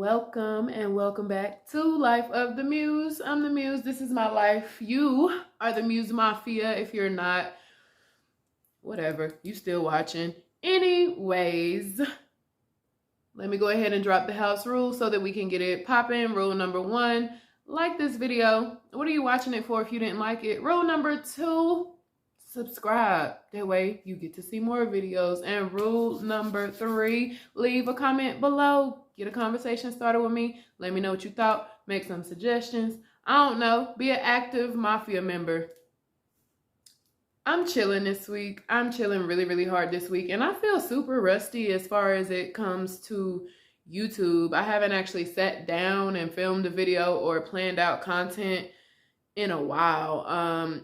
Welcome and welcome back to Life of the Muse. I'm the Muse. This is my life. You are the Muse Mafia. If you're not, whatever, you still watching. Anyways, let me go ahead and drop the house rule so that we can get it popping. Rule number 1, like this video. What are you watching it for if you didn't like it? Rule number 2, subscribe. That way you get to see more videos. And rule number 3, leave a comment below. Get a conversation started with me. Let me know what you thought. Make some suggestions. I don't know. Be an active Mafia member. I'm chilling this week. I'm chilling really, really hard this week. And I feel super rusty as far as it comes to YouTube. I haven't actually sat down and filmed a video or planned out content in a while.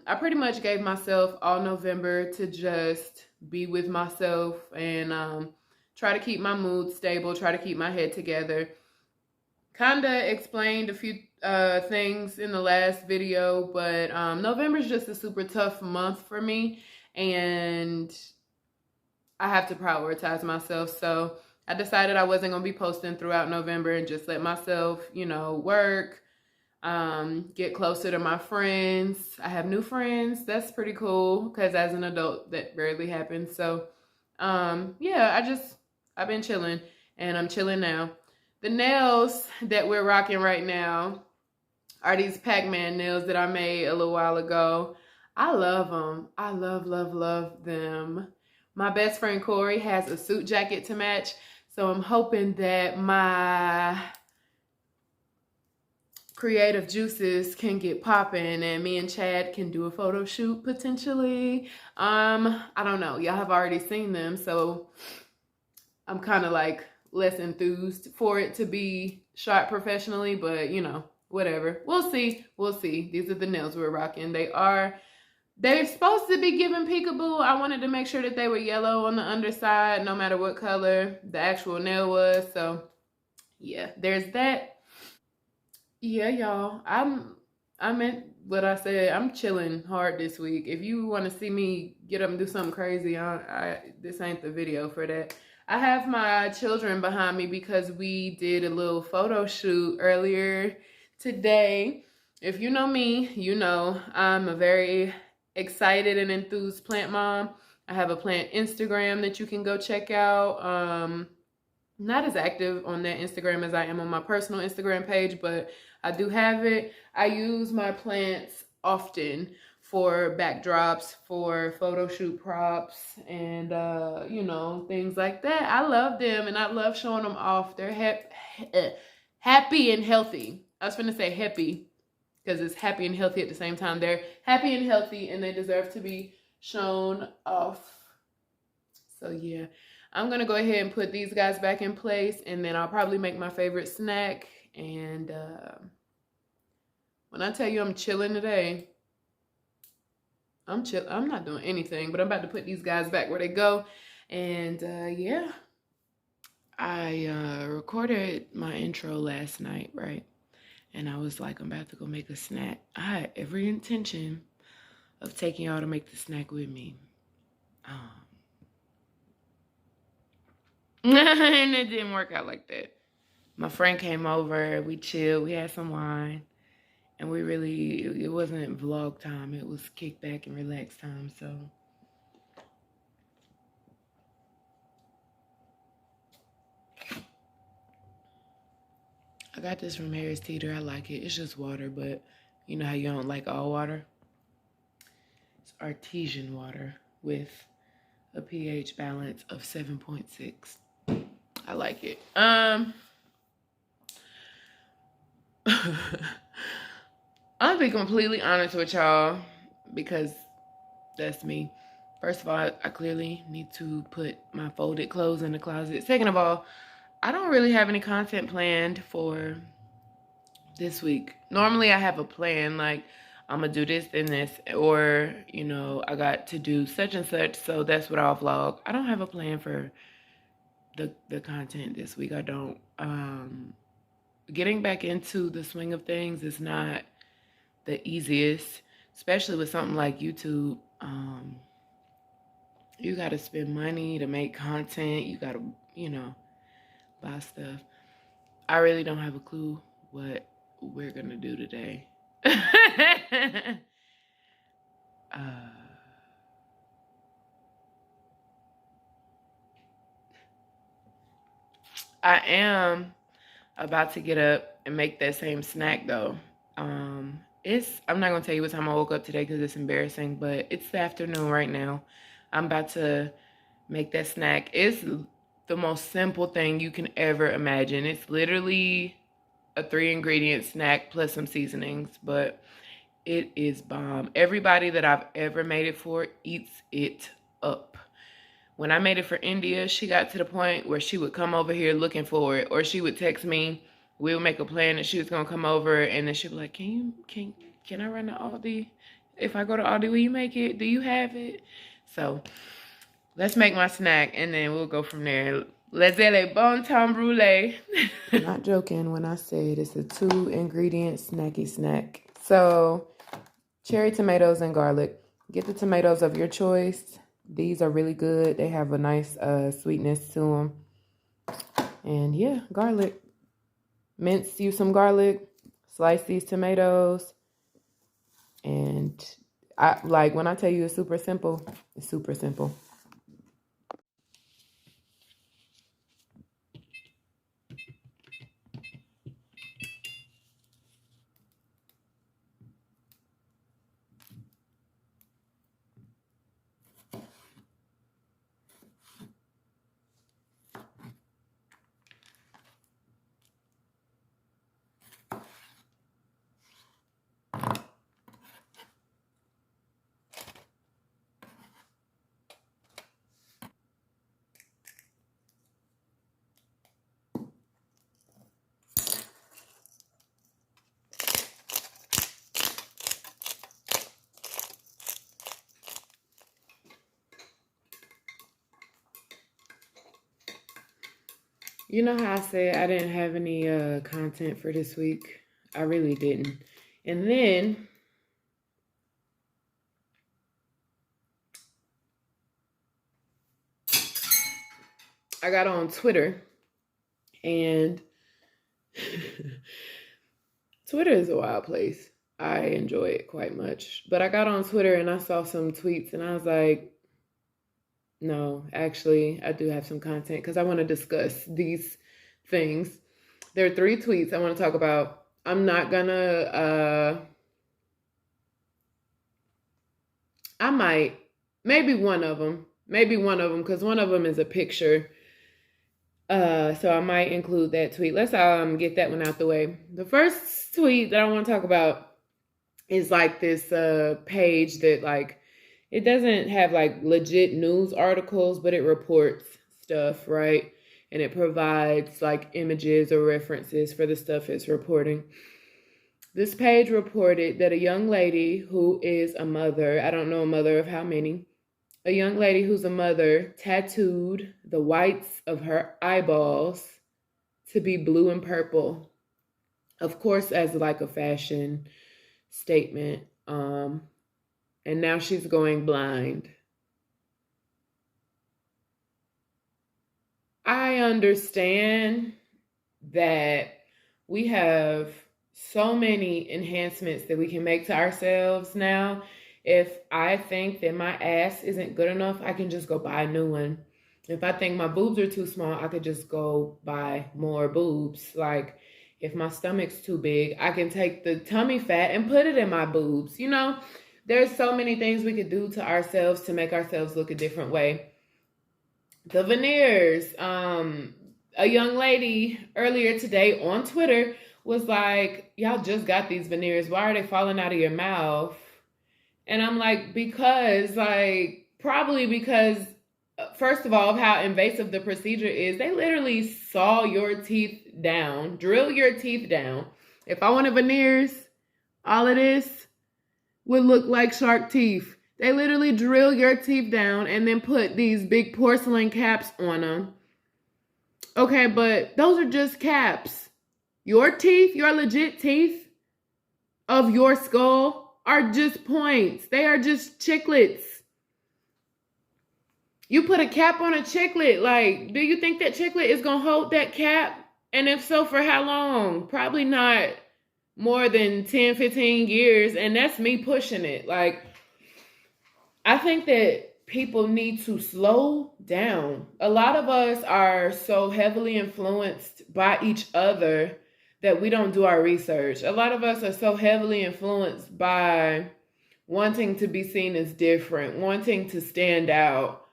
I pretty much gave myself all November to just be with myself and try to keep my mood stable, try to keep my head together. Kinda explained a few things in the last video, but November is just a super tough month for me, and I have to prioritize myself. So I decided I wasn't gonna be posting throughout November and just let myself, you know, work, get closer to my friends. I have new friends. That's pretty cool because as an adult that rarely happens. So yeah, I've been chilling and I'm chilling now. The nails that we're rocking right now are these Pac-Man nails that I made a little while ago. I love them. I love, love, love them. My best friend Corey has a suit jacket to match, so I'm hoping that my creative juices can get popping and me and Chad can do a photo shoot potentially. I don't know. Y'all have already seen them, so I'm kind of like less enthused for it to be shot professionally, but you know, whatever. We'll see. We'll see. These are the nails we're rocking. They're supposed to be giving peekaboo. I wanted to make sure that they were yellow on the underside, no matter what color the actual nail was. So yeah, there's that. Yeah, y'all. I meant what I said. I'm chilling hard this week. If you want to see me get up and do something crazy, this ain't the video for that. I have my children behind me because we did a little photo shoot earlier today. If you know me, you know I'm a very excited and enthused plant mom. I have a plant Instagram that you can go check out. Not as active on that Instagram as I am on my personal Instagram page, but I do have it. I use my plants often for backdrops, for photo shoot props, and you know, things like that. I love them and I love showing them off. They're happy and healthy. I was gonna say happy because it's happy and healthy at the same time. They're happy and healthy and they deserve to be shown off. So yeah, I'm gonna go ahead and put these guys back in place, and then I'll probably make my favorite snack. And when I tell you I'm chilling today, I'm not doing anything, but I'm about to put these guys back where they go. And yeah, I recorded my intro last night, right? And I was like, I'm about to go make a snack. I had every intention of taking y'all to make the snack with me. And it didn't work out like that. My friend came over, we chilled, we had some wine, and it wasn't vlog time, it was kick back and relax time, so. I got this from Harris Teeter, I like it. It's just water, but you know how you don't like all water? It's artesian water with a pH balance of 7.6. I like it. I'll be completely honest with y'all because that's me. First of all, I clearly need to put my folded clothes in the closet. Second of all, I don't really have any content planned for this week. Normally I have a plan, like I'm gonna do this and this, or you know, I got to do such and such, so that's what I'll vlog. I don't have a plan for the content this week. I don't. Getting back into the swing of things is not the easiest, especially with something like YouTube. You got to spend money to make content. You got to, you know, buy stuff. I really don't have a clue what we're gonna do today. I am about to get up and make that same snack though. I'm not gonna tell you what time I woke up today because it's embarrassing, but it's the afternoon right now. I'm about to make that snack. It's the most simple thing you can ever imagine. It's literally a 3-ingredient snack plus some seasonings, but it is bomb. Everybody that I've ever made it for eats it up. When I made it for India, she got to the point where she would come over here looking for it, or she would text me. We would make a plan that she was gonna come over, and then she'd be like, can I run to Aldi? If I go to Aldi, will you make it? Do you have it? So let's make my snack, and then we'll go from there. Let's get a bon temps brulee. I'm not joking when I said it's a 2-ingredient snacky snack. So cherry tomatoes and garlic. Get the tomatoes of your choice. These are really good. They have a nice sweetness to them. And yeah, garlic. Mince you some garlic. Slice these tomatoes. And when I tell you it's super simple, it's super simple. You know how I said I didn't have any content for this week? I really didn't. And then I got on Twitter, and Twitter is a wild place. I enjoy it quite much. But I got on Twitter and I saw some tweets and I was like, no, actually, I do have some content because I want to discuss these things. There are 3 tweets I want to talk about. I'm not gonna, I might, maybe one of them, because one of them is a picture. So I might include that tweet. Let's get that one out the way. The first tweet that I want to talk about is like this page that like, it doesn't have like legit news articles, but it reports stuff, right? And it provides like images or references for the stuff it's reporting. This page reported that a young lady who is a mother, I don't know a mother of how many, a young lady who's a mother tattooed the whites of her eyeballs to be blue and purple. Of course, as like a fashion statement. And now she's going blind. I understand that we have so many enhancements that we can make to ourselves now. If I think that my ass isn't good enough, I can just go buy a new one. If I think my boobs are too small, I could just go buy more boobs. Like, if my stomach's too big, I can take the tummy fat and put it in my boobs. You know, there's so many things we could do to ourselves to make ourselves look a different way. The veneers. A young lady earlier today on Twitter was like, y'all just got these veneers. Why are they falling out of your mouth? And I'm like, probably because, first of all, of how invasive the procedure is. They literally saw your teeth down, drill your teeth down. If I wanted veneers, all of this would look like shark teeth. They literally drill your teeth down and then put these big porcelain caps on them. Okay, but those are just caps. Your teeth, your legit teeth of your skull are just points. They are just chiclets. You put a cap on a chiclet. Like, do you think that chiclet is going to hold that cap? And if so, for how long? Probably not more than 10, 15 years. And that's me pushing it. Like, I think that people need to slow down. A lot of us are so heavily influenced by each other that we don't do our research. A lot of us are so heavily influenced by wanting to be seen as different, wanting to stand out,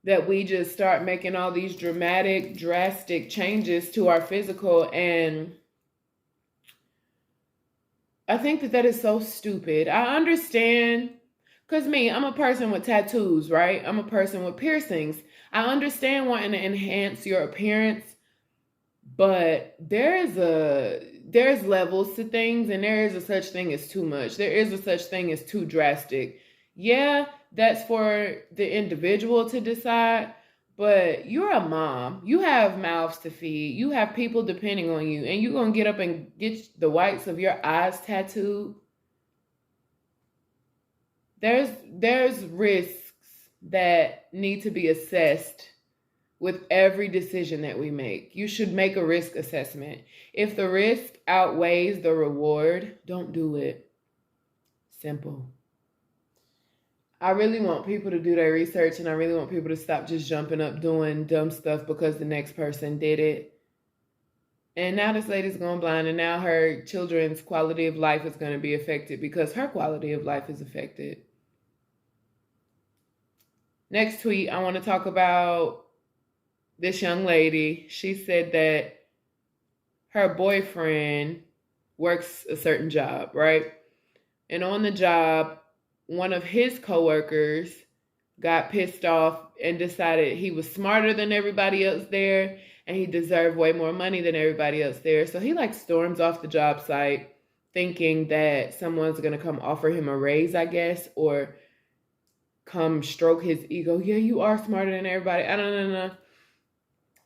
that we just start making all these drastic changes to our physical. And I think that is so stupid. I understand, because I'm a person with tattoos, right? I'm a person with piercings. I understand wanting to enhance your appearance, but there's levels to things, and there is a such thing as too much. There is a such thing as too drastic. Yeah, that's for the individual to decide, but you're a mom. You have mouths to feed. You have people depending on you, and you're going to get up and get the whites of your eyes tattooed. There's risks that need to be assessed with every decision that we make. You should make a risk assessment. If the risk outweighs the reward, don't do it. Simple. I really want people to do their research, and I really want people to stop just jumping up doing dumb stuff because the next person did it. And now this lady's going blind, and now her children's quality of life is going to be affected because her quality of life is affected. Next tweet, I want to talk about this young lady. She said that her boyfriend works a certain job, right? And on the job, one of his coworkers got pissed off and decided he was smarter than everybody else there, and he deserved way more money than everybody else there. So he storms off the job site thinking that someone's going to come offer him a raise, I guess, or come stroke his ego. Yeah, you are smarter than everybody. I don't know.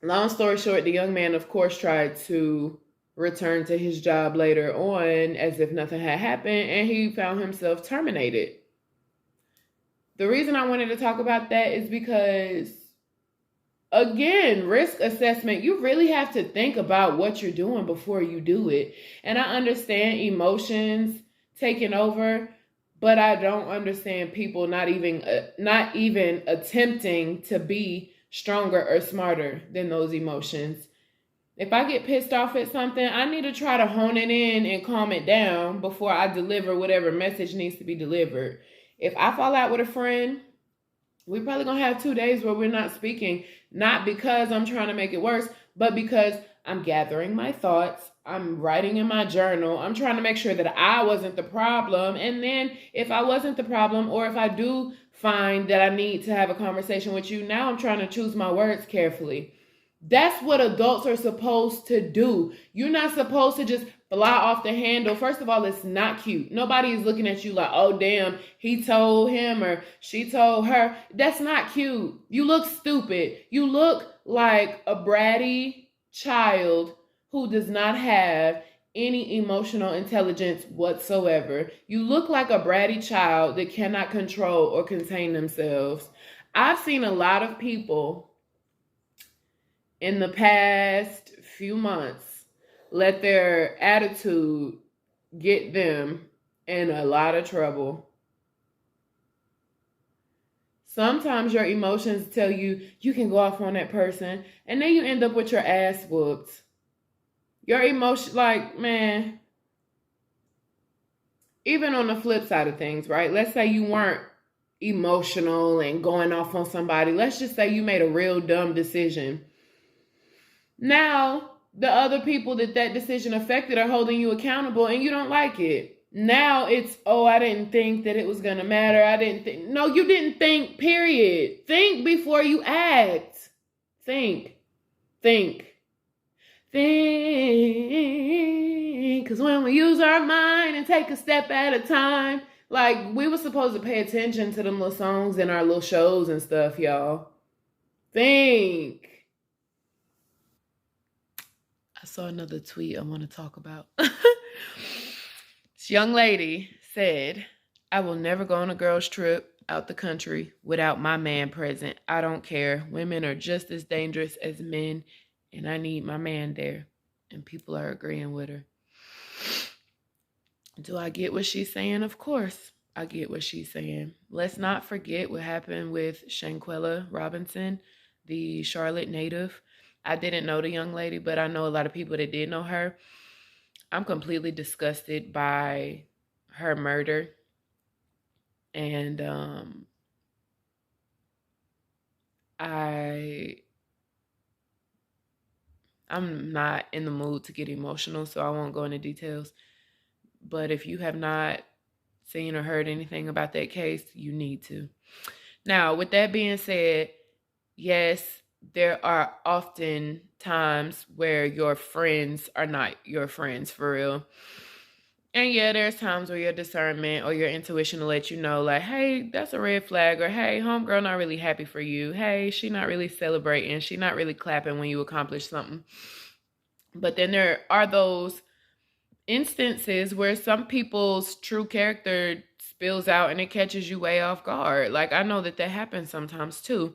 Long story short, the young man, of course, tried to return to his job later on as if nothing had happened, and he found himself terminated. The reason I wanted to talk about that is because, again, risk assessment, you really have to think about what you're doing before you do it. And I understand emotions taking over, but I don't understand people not even attempting to be stronger or smarter than those emotions. If I get pissed off at something, I need to try to hone it in and calm it down before I deliver whatever message needs to be delivered. If I fall out with a friend, we're probably going to have 2 days where we're not speaking, not because I'm trying to make it worse, but because I'm gathering my thoughts. I'm writing in my journal. I'm trying to make sure that I wasn't the problem. And then if I wasn't the problem, or if I do find that I need to have a conversation with you, now I'm trying to choose my words carefully. That's what adults are supposed to do. You're not supposed to just fly off the handle. First of all, it's not cute. Nobody is looking at you like, oh, damn, he told him or she told her. That's not cute. You look stupid. You look like a bratty child who does not have any emotional intelligence whatsoever. You look like a bratty child that cannot control or contain themselves. I've seen a lot of people in the past few months let their attitude get them in a lot of trouble. Sometimes your emotions tell you you can go off on that person, and then you end up with your ass whooped. Your emotion, man, even on the flip side of things, right? Let's say you weren't emotional and going off on somebody. Let's just say you made a real dumb decision. Now, the other people that decision affected are holding you accountable, and you don't like it. Now it's, oh, I didn't think that it was going to matter. I didn't think. No, you didn't think, period. Think before you act. Think. Because when we use our mind and take a step at a time, we were supposed to pay attention to them little songs in our little shows and stuff, y'all. Think. I saw another tweet I want to talk about. This young lady said, I will never go on a girl's trip out the country without my man present. I don't care. Women are just as dangerous as men, and I need my man there. and people are agreeing with her. Do I get what she's saying? Of course, I get what she's saying. Let's not forget what happened with Shanquella Robinson, the Charlotte native. I didn't know the young lady, but I know a lot of people that did know her. I'm completely disgusted by her murder. And I'm not in the mood to get emotional, so I won't go into details. But if you have not seen or heard anything about that case, you need to. Now, with that being said, yes, there are often times where your friends are not your friends for real. And yeah, there's times where your discernment or your intuition will let you know, like, hey, that's a red flag, or hey, homegirl not really happy for you. Hey, she not really celebrating. She not really clapping when you accomplish something. But then there are those instances where some people's true character spills out and it catches you way off guard. Like, I know that happens sometimes too.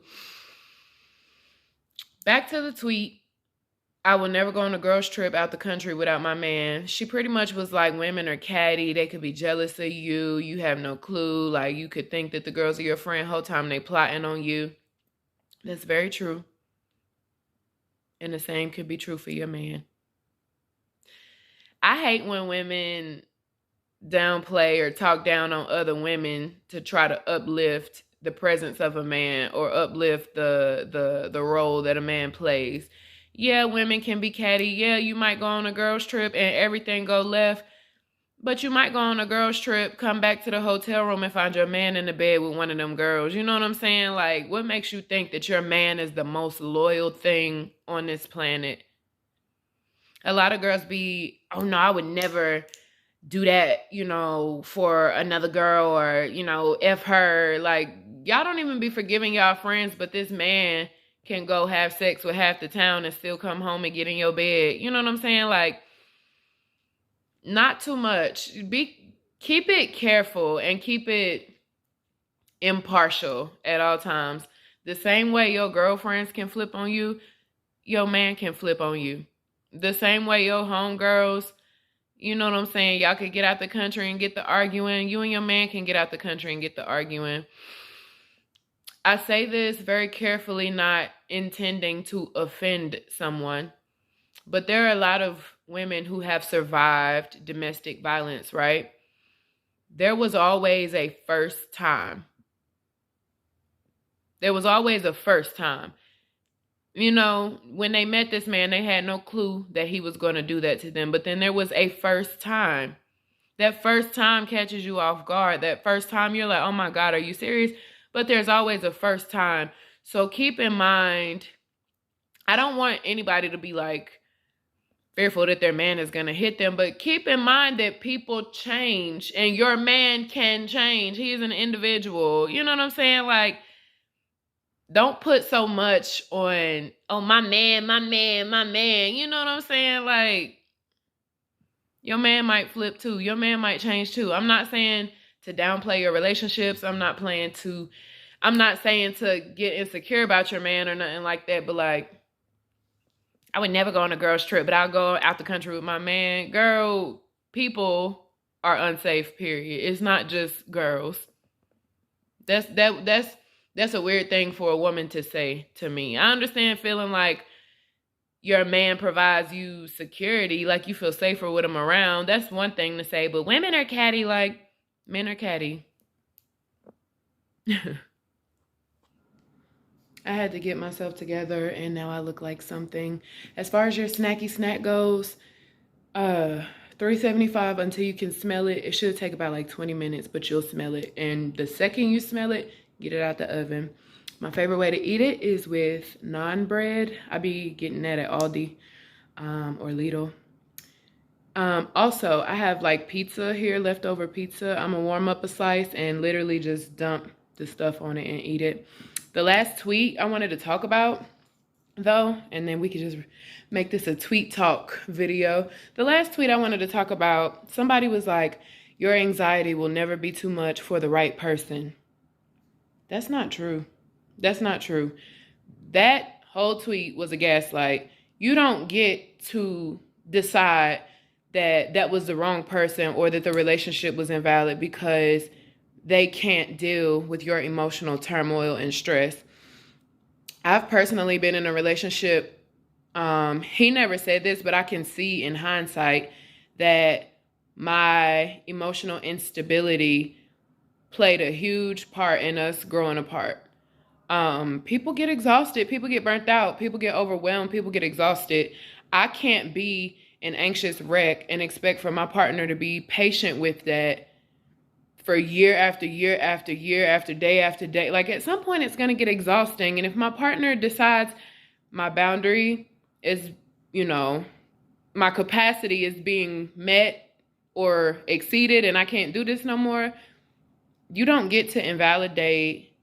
Back to the tweet. I will never go on a girls trip out the country without my man. She pretty much was like, women are catty. They could be jealous of you. You have no clue. Like, you could think that the girls are your friend whole time they plotting on you. That's very true. And the same could be true for your man. I hate when women downplay or talk down on other women to try to uplift the presence of a man or uplift the role that a man plays. Yeah, women can be catty. Yeah, you might go on a girls trip and everything go left. But you might go on a girls trip, come back to the hotel room and find your man in the bed with one of them girls. You know what I'm saying? Like, what makes you think that your man is the most loyal thing on this planet? A lot of girls be, oh no, I would never do that, you know, for another girl, or, you know, F her. Like, y'all don't even be forgiving y'all friends, but this man can go have sex with half the town and still come home and get in your bed. You know what I'm saying? Like, not too much. Keep it careful and keep it impartial at all times. The same way your girlfriends can flip on you, your man can flip on you. The same way your homegirls, you know what I'm saying, y'all could get out the country and get the arguing. You and your man can get out the country and get the arguing. I say this very carefully, not intending to offend someone, but there are a lot of women who have survived domestic violence, right? There was always a first time. There was always a first time. You know, when they met this man, they had no clue that he was going to do that to them. But then there was a first time. That first time catches you off guard. That first time you're like, oh my God, are you serious? But there's always a first time. So keep in mind, I don't want anybody to be like fearful that their man is going to hit them. But keep in mind that people change and your man can change. He is an individual. You know what I'm saying? Like, don't put so much on, oh, my man. You know what I'm saying? Like, your man might flip too. Your man might change too. I'm not saying to downplay your relationships. I'm not saying to get insecure about your man or nothing like that. But like, I would never go on a girls trip, but I'll go out the country with my man. Girl, people are unsafe, period. It's not just girls. That's a weird thing for a woman to say to me. I understand feeling like your man provides you security, like you feel safer with him around. That's one thing to say, but women are catty like men are catty. I had to get myself together and now I look like something. As far as your snacky snack goes, $3.75 until you can smell it. It should take about like 20 minutes, but you'll smell it. And the second you smell it, get it out the oven. My favorite way to eat it is with naan bread. I be getting that at Aldi or Lidl. Also, I have like pizza here, leftover pizza. I'm gonna warm up a slice and literally just dump the stuff on it and eat it. The last tweet I wanted to talk about, though, and then we could just make this a tweet talk video. The last tweet I wanted to talk about, somebody was like, your anxiety will never be too much for the right person. That's not true. That's not true. That whole tweet was a gaslight. You don't get to decide that that was the wrong person or that the relationship was invalid because they can't deal with your emotional turmoil and stress. I've personally been in a relationship. He never said this, but I can see in hindsight that my emotional instability played a huge part in us growing apart. People get exhausted, people get burnt out, people get overwhelmed, people get exhausted. I can't be an anxious wreck and expect for my partner to be patient with that for year after year after year after day after day. Like, at some point it's going to get exhausting. And if my partner decides my boundary is, you know, my capacity is being met or exceeded and I can't do this no more, you don't get to invalidate.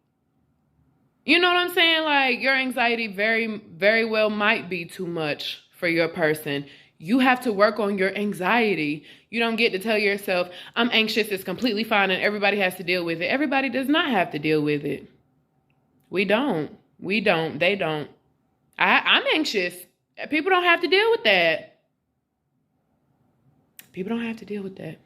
You know what I'm saying? Like, your anxiety very, very well might be too much for your person. You have to work on your anxiety. You don't get to tell yourself, I'm anxious, it's completely fine, and everybody has to deal with it. Everybody does not have to deal with it. We don't. They don't. I'm anxious. People don't have to deal with that. People don't have to deal with that.